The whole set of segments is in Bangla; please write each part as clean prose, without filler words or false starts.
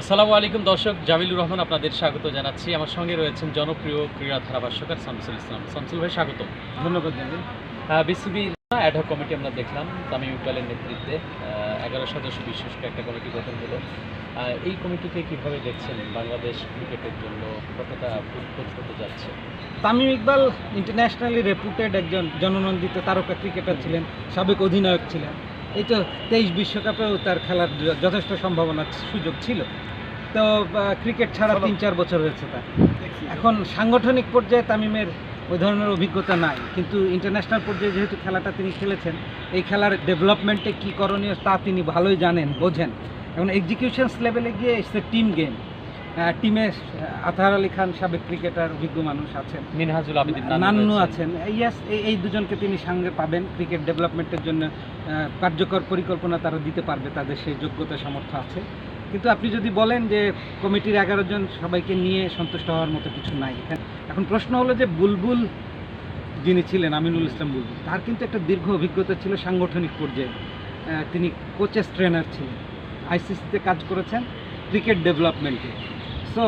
আসসালামু আলাইকুম দর্শক, জামিলুর রহমান আপনাদের স্বাগত জানাচ্ছি। আমার সঙ্গে রয়েছেন জনপ্রিয় ক্রীড়া ধারাভাষ্যকার শামসুল ইসলাম। শামসুল ভাই স্বাগত। ধন্যবাদ জামিল। বিসিবির অ্যাডহক কমিটি আমরা দেখলাম তামিম ইকবালের নেতৃত্বে 11 সদস্য বিশিষ্ট একটা কমিটি গঠন হলো। এই কমিটিকে কিভাবে দেখছেন? বাংলাদেশ ক্রিকেটের জন্য কতটা ফুটফুট হতে যাচ্ছে? তামিম ইকবাল ইন্টারন্যাশনালি রেপুটেড একজন জননন্দিত তারকা ক্রিকেটার ছিলেন, সাবেক অধিনায়ক ছিলেন। এই তো 23 বিশ্বকাপেও তার খেলার যথেষ্ট সম্ভাবনা সুযোগ ছিল। তো ক্রিকেট ছাড়া 3-4 বছর হয়েছে তার। এখন সাংগঠনিক পর্যায়ে তামিমের ওই ধরনের অভিজ্ঞতা নাই, কিন্তু ইন্টারন্যাশনাল পর্যায়ে যেহেতু খেলাটা তিনি খেলেছেন, এই খেলার ডেভেলপমেন্টে কী করণীয় তা তিনি ভালোই জানেন, বোঝেন। এখন এক্সিকিউশনস লেভেলে গিয়ে ইটস এ টিম গেম। টিমে আতহার আলী খান সাবেক ক্রিকেটার, অভিজ্ঞ মানুষ আছেন, মিনহাজুল আবেদিন নান্নু আছেন। এই দুজনকে তিনি সঙ্গে পাবেন। ক্রিকেট ডেভেলপমেন্টের জন্য কার্যকর পরিকল্পনা তারা দিতে পারবে, তাদের সেই যোগ্যতা সামর্থ্য আছে। কিন্তু আপনি যদি বলেন যে কমিটির 11 জন সবাইকে নিয়ে সন্তুষ্ট হওয়ার মতো কিছু নাই। এখন প্রশ্ন হলো যে বুলবুল যিনি ছিলেন, আমিনুল ইসলাম বুলবুল, তার কিন্তু একটা দীর্ঘ অভিজ্ঞতা ছিল সাংগঠনিক পর্যায়ে। তিনি কোচেস ট্রেনার ছিলেন, আইসিসিতে কাজ করেছেন ক্রিকেট ডেভেলপমেন্টে। সো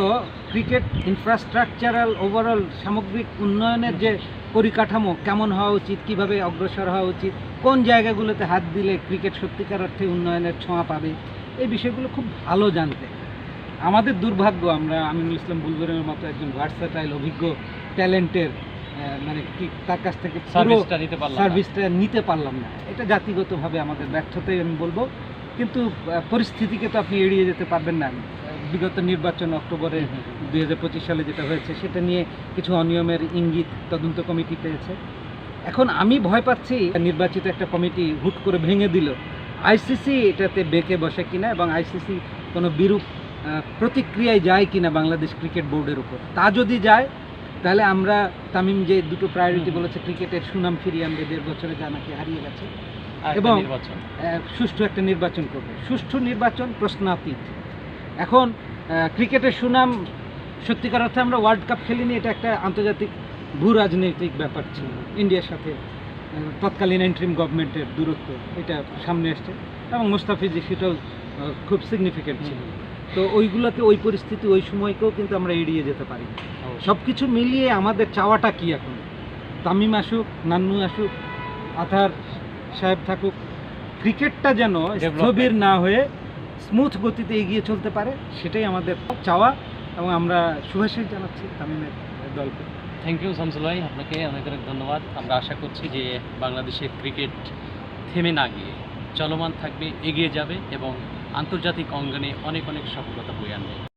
ক্রিকেট ইনফ্রাস্ট্রাকচারাল ওভারঅল সামগ্রিক উন্নয়নের যে পরিকাঠামো কেমন হওয়া উচিত, কিভাবে অগ্রসর হওয়া উচিত, কোন জায়গাগুলোতে হাত দিলে ক্রিকেট সত্যিকার অর্থে উন্নয়নের ছোঁয়া পাবে, এই বিষয়গুলো খুব ভালো জানতে। আমাদের দুর্ভাগ্য, আমরা আমিনুল ইসলাম বুলবুলের মতো একজন ভার্সেটাইল অভিজ্ঞ ট্যালেন্টের মানে কি তার কাছ থেকে সার্ভিসটা নিতে পারলাম না। এটা জাতিগতভাবে আমাদের ব্যর্থতাই আমি বলবো। কিন্তু পরিস্থিতিকে তো আপনি এড়িয়ে যেতে পারবেন না। বিগত নির্বাচন অক্টোবরে 2025 সালে যেটা হয়েছে, সেটা নিয়ে কিছু অনিয়মের ইঙ্গিত তদন্ত কমিটি পেয়েছে। এখন আমি ভয় পাচ্ছি নির্বাচিত একটা কমিটি হুট করে ভেঙে দিল, আইসিসি এটাতে বেঁকে বসে কিনা এবং আইসিসি কোনো বিরূপ প্রতিক্রিয়ায় যায় কিনা বাংলাদেশ ক্রিকেট বোর্ডের উপর। তা যদি যায় তাহলে আমরা তামিম যে দুটো প্রায়োরিটি বলেছে, ক্রিকেটের সুনাম ফিরিয়ে আনবে, 1.5 বছরে যা নাকি হারিয়ে গেছে, এবং সুষ্ঠু একটা নির্বাচন করবে। সুষ্ঠু নির্বাচন প্রশ্নাতীত। এখন ক্রিকেটের সুনাম, সত্যিকার অর্থে আমরা ওয়ার্ল্ড কাপ খেলিনি, এটা একটা আন্তর্জাতিক ভূ রাজনৈতিক ব্যাপার ছিল। ইন্ডিয়ার সাথে তৎকালীন এন্ট্রিম গভর্নমেন্টের দূরত্ব এটা সামনে আসছে, এবং মুস্তাফিজি সেটাও খুব সিগনিফিকেন্ট ছিল। তো ওইগুলোকে, ওই পরিস্থিতি, ওই সময়কেও কিন্তু আমরা এড়িয়ে যেতে পারি। সব কিছু মিলিয়ে আমাদের চাওয়াটা কি এখন? তামিম আসুক, নান্নু আসুক, আতহার সাহেব থাকুক, ক্রিকেটটা যেন স্থবির না হয়ে স্মুথ গতিতে এগিয়ে চলতে পারে, সেটাই আমাদের চাওয়া। এবং আমরা শুভেচ্ছা জানাচ্ছি তামিমের দলকে। থ্যাংক ইউ শামসুল ভাই, আপনাকে অনেক অনেক ধন্যবাদ। আমরা আশা করছি যে বাংলাদেশের ক্রিকেট থেমে না গিয়ে চলমান থাকবে, এগিয়ে যাবে এবং আন্তর্জাতিক অঙ্গনে অনেক অনেক সফলতা বয়ে আনবে।